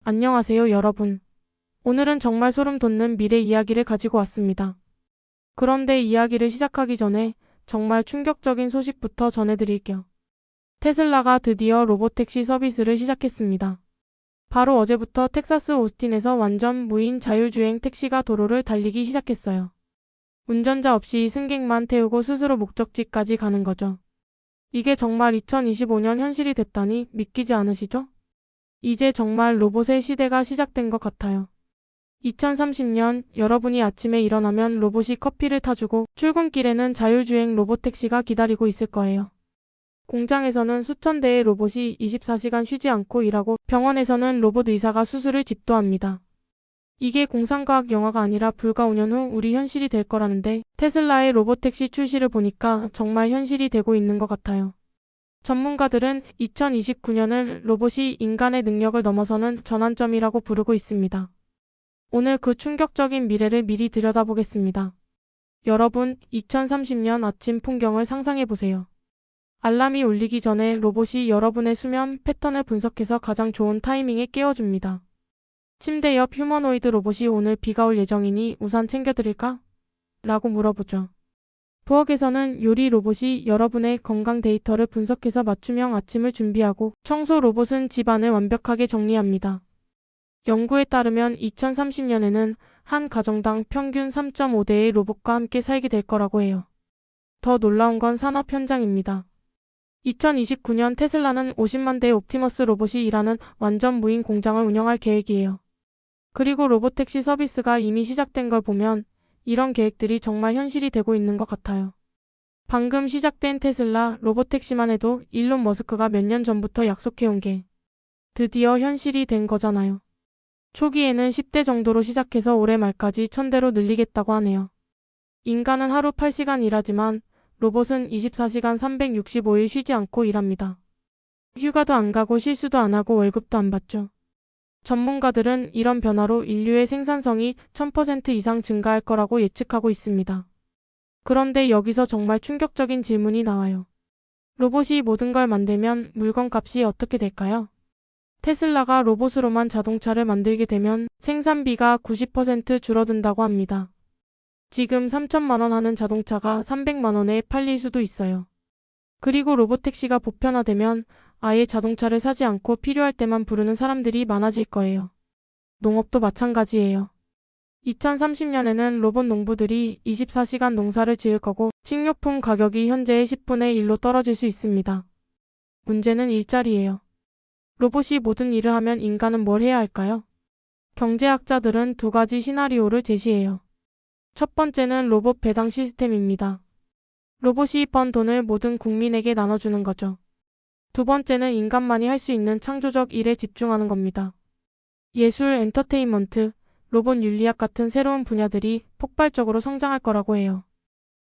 안녕하세요, 여러분. 오늘은 정말 소름 돋는 미래 이야기를 가지고 왔습니다. 그런데 이야기를 시작하기 전에 정말 충격적인 소식부터 전해드릴게요. 테슬라가 드디어 로보택시 서비스를 시작했습니다. 바로 어제부터 텍사스 오스틴에서 완전 무인 자율주행 택시가 도로를 달리기 시작했어요. 운전자 없이 승객만 태우고 스스로 목적지까지 가는 거죠. 이게 정말 2025년 현실이 됐다니 믿기지 않으시죠? 이제 정말 로봇의 시대가 시작된 것 같아요. 2030년 여러분이 아침에 일어나면 로봇이 커피를 타주고 출근길에는 자율주행 로봇택시가 기다리고 있을 거예요. 공장에서는 수천 대의 로봇이 24시간 쉬지 않고 일하고 병원에서는 로봇 의사가 수술을 집도합니다. 이게 공상과학 영화가 아니라 불과 5년 후 우리 현실이 될 거라는데 테슬라의 로봇택시 출시를 보니까 정말 현실이 되고 있는 것 같아요. 전문가들은 2029년을 로봇이 인간의 능력을 넘어서는 전환점이라고 부르고 있습니다. 오늘 그 충격적인 미래를 미리 들여다보겠습니다. 여러분, 2030년 아침 풍경을 상상해보세요. 알람이 울리기 전에 로봇이 여러분의 수면 패턴을 분석해서 가장 좋은 타이밍에 깨워줍니다. 침대 옆 휴머노이드 로봇이 오늘 비가 올 예정이니 우산 챙겨드릴까? 라고 물어보죠. 부엌에서는 요리 로봇이 여러분의 건강 데이터를 분석해서 맞춤형 아침을 준비하고 청소 로봇은 집안을 완벽하게 정리합니다. 연구에 따르면 2030년에는 한 가정당 평균 3.5대의 로봇과 함께 살게 될 거라고 해요. 더 놀라운 건 산업 현장입니다. 2029년 테슬라는 50만 대의 옵티머스 로봇이 일하는 완전 무인 공장을 운영할 계획이에요. 그리고 로봇택시 서비스가 이미 시작된 걸 보면 이런 계획들이 정말 현실이 되고 있는 것 같아요. 방금 시작된 테슬라 로봇택시만 해도 일론 머스크가 몇 년 전부터 약속해온 게 드디어 현실이 된 거잖아요. 초기에는 10대 정도로 시작해서 올해 말까지 1000대로 늘리겠다고 하네요. 인간은 하루 8시간 일하지만 로봇은 24시간 365일 쉬지 않고 일합니다. 휴가도 안 가고 실수도 안 하고 월급도 안 받죠. 전문가들은 이런 변화로 인류의 생산성이 1000% 이상 증가할 거라고 예측하고 있습니다. 그런데 여기서 정말 충격적인 질문이 나와요. 로봇이 모든 걸 만들면 물건값이 어떻게 될까요? 테슬라가 로봇으로만 자동차를 만들게 되면 생산비가 90% 줄어든다고 합니다. 지금 3천만 원 하는 자동차가 300만 원에 팔릴 수도 있어요. 그리고 로봇택시가 보편화되면 아예 자동차를 사지 않고 필요할 때만 부르는 사람들이 많아질 거예요. 농업도 마찬가지예요. 2030년에는 로봇 농부들이 24시간 농사를 지을 거고 식료품 가격이 현재의 10분의 1로 떨어질 수 있습니다. 문제는 일자리예요. 로봇이 모든 일을 하면 인간은 뭘 해야 할까요? 경제학자들은 두 가지 시나리오를 제시해요. 첫 번째는 로봇 배당 시스템입니다. 로봇이 번 돈을 모든 국민에게 나눠주는 거죠. 두 번째는 인간만이 할 수 있는 창조적 일에 집중하는 겁니다. 예술, 엔터테인먼트, 로봇 윤리학 같은 새로운 분야들이 폭발적으로 성장할 거라고 해요.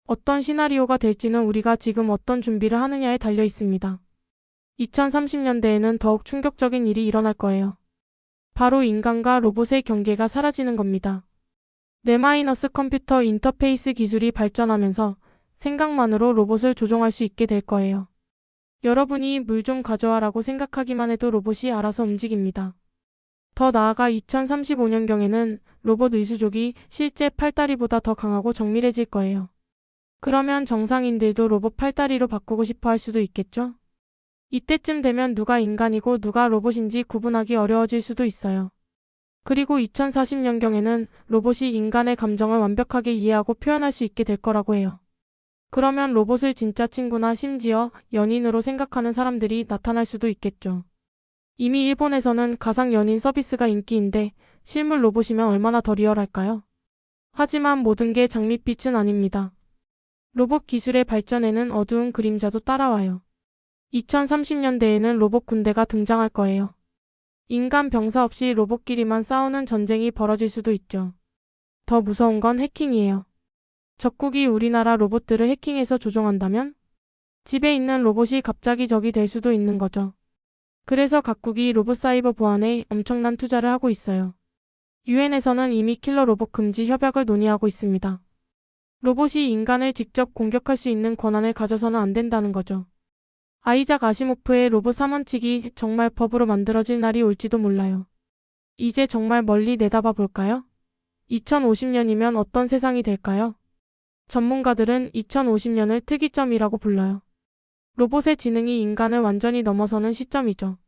어떤 시나리오가 될지는 우리가 지금 어떤 준비를 하느냐에 달려 있습니다. 2030년대에는 더욱 충격적인 일이 일어날 거예요. 바로 인간과 로봇의 경계가 사라지는 겁니다. 뇌마이너스 컴퓨터 인터페이스 기술이 발전하면서 생각만으로 로봇을 조종할 수 있게 될 거예요. 여러분이 물 좀 가져와라고 생각하기만 해도 로봇이 알아서 움직입니다. 더 나아가 2035년경에는 로봇 의수족이 실제 팔다리보다 더 강하고 정밀해질 거예요. 그러면 정상인들도 로봇 팔다리로 바꾸고 싶어 할 수도 있겠죠? 이때쯤 되면 누가 인간이고 누가 로봇인지 구분하기 어려워질 수도 있어요. 그리고 2040년경에는 로봇이 인간의 감정을 완벽하게 이해하고 표현할 수 있게 될 거라고 해요. 그러면 로봇을 진짜 친구나 심지어 연인으로 생각하는 사람들이 나타날 수도 있겠죠. 이미 일본에서는 가상 연인 서비스가 인기인데 실물 로봇이면 얼마나 더 리얼할까요? 하지만 모든 게 장밋빛은 아닙니다. 로봇 기술의 발전에는 어두운 그림자도 따라와요. 2030년대에는 로봇 군대가 등장할 거예요. 인간 병사 없이 로봇끼리만 싸우는 전쟁이 벌어질 수도 있죠. 더 무서운 건 해킹이에요. 적국이 우리나라 로봇들을 해킹해서 조종한다면 집에 있는 로봇이 갑자기 적이 될 수도 있는 거죠. 그래서 각국이 로봇 사이버 보안에 엄청난 투자를 하고 있어요. 유엔에서는 이미 킬러 로봇 금지 협약을 논의하고 있습니다. 로봇이 인간을 직접 공격할 수 있는 권한을 가져서는 안 된다는 거죠. 아이작 아시모프의 로봇 3원칙이 정말 법으로 만들어질 날이 올지도 몰라요. 이제 정말 멀리 내다봐 볼까요? 2050년이면 어떤 세상이 될까요? 전문가들은 2050년을 특이점이라고 불러요. 로봇의 지능이 인간을 완전히 넘어서는 시점이죠.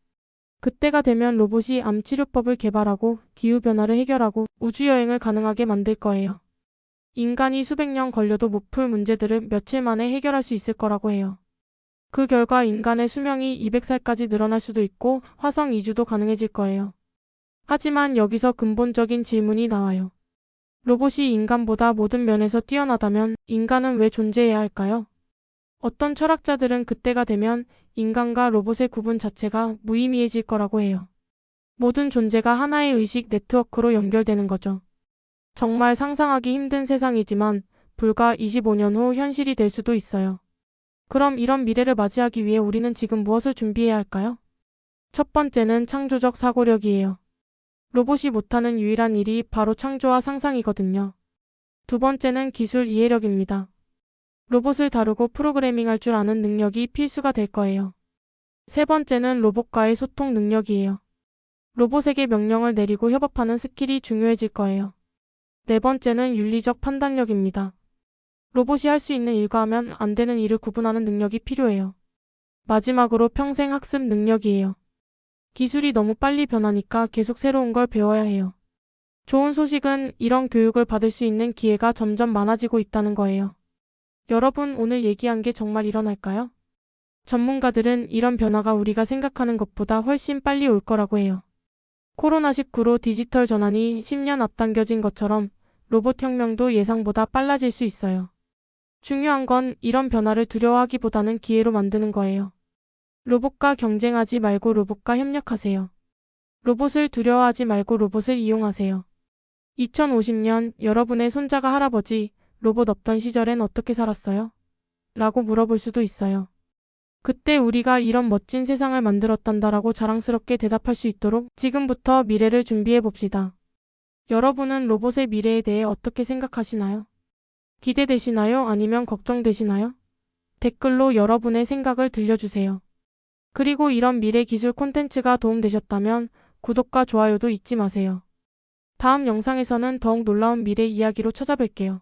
그때가 되면 로봇이 암 치료법을 개발하고 기후변화를 해결하고 우주여행을 가능하게 만들 거예요. 인간이 수백 년 걸려도 못 풀 문제들을 며칠 만에 해결할 수 있을 거라고 해요. 그 결과 인간의 수명이 200살까지 늘어날 수도 있고 화성 이주도 가능해질 거예요. 하지만 여기서 근본적인 질문이 나와요. 로봇이 인간보다 모든 면에서 뛰어나다면 인간은 왜 존재해야 할까요? 어떤 철학자들은 그때가 되면 인간과 로봇의 구분 자체가 무의미해질 거라고 해요. 모든 존재가 하나의 의식 네트워크로 연결되는 거죠. 정말 상상하기 힘든 세상이지만 불과 25년 후 현실이 될 수도 있어요. 그럼 이런 미래를 맞이하기 위해 우리는 지금 무엇을 준비해야 할까요? 첫 번째는 창조적 사고력이에요. 로봇이 못하는 유일한 일이 바로 창조와 상상이거든요. 두 번째는 기술 이해력입니다. 로봇을 다루고 프로그래밍할 줄 아는 능력이 필수가 될 거예요. 세 번째는 로봇과의 소통 능력이에요. 로봇에게 명령을 내리고 협업하는 스킬이 중요해질 거예요. 네 번째는 윤리적 판단력입니다. 로봇이 할 수 있는 일과 하면 안 되는 일을 구분하는 능력이 필요해요. 마지막으로 평생 학습 능력이에요. 기술이 너무 빨리 변하니까 계속 새로운 걸 배워야 해요. 좋은 소식은 이런 교육을 받을 수 있는 기회가 점점 많아지고 있다는 거예요. 여러분, 오늘 얘기한 게 정말 일어날까요? 전문가들은 이런 변화가 우리가 생각하는 것보다 훨씬 빨리 올 거라고 해요. 코로나19로 디지털 전환이 10년 앞당겨진 것처럼 로봇 혁명도 예상보다 빨라질 수 있어요. 중요한 건 이런 변화를 두려워하기보다는 기회로 만드는 거예요. 로봇과 경쟁하지 말고 로봇과 협력하세요. 로봇을 두려워하지 말고 로봇을 이용하세요. 2050년 여러분의 손자가 할아버지, 로봇 없던 시절엔 어떻게 살았어요? 라고 물어볼 수도 있어요. 그때 우리가 이런 멋진 세상을 만들었단다라고 자랑스럽게 대답할 수 있도록 지금부터 미래를 준비해 봅시다. 여러분은 로봇의 미래에 대해 어떻게 생각하시나요? 기대되시나요? 아니면 걱정되시나요? 댓글로 여러분의 생각을 들려주세요. 그리고 이런 미래 기술 콘텐츠가 도움되셨다면 구독과 좋아요도 잊지 마세요. 다음 영상에서는 더욱 놀라운 미래 이야기로 찾아뵐게요.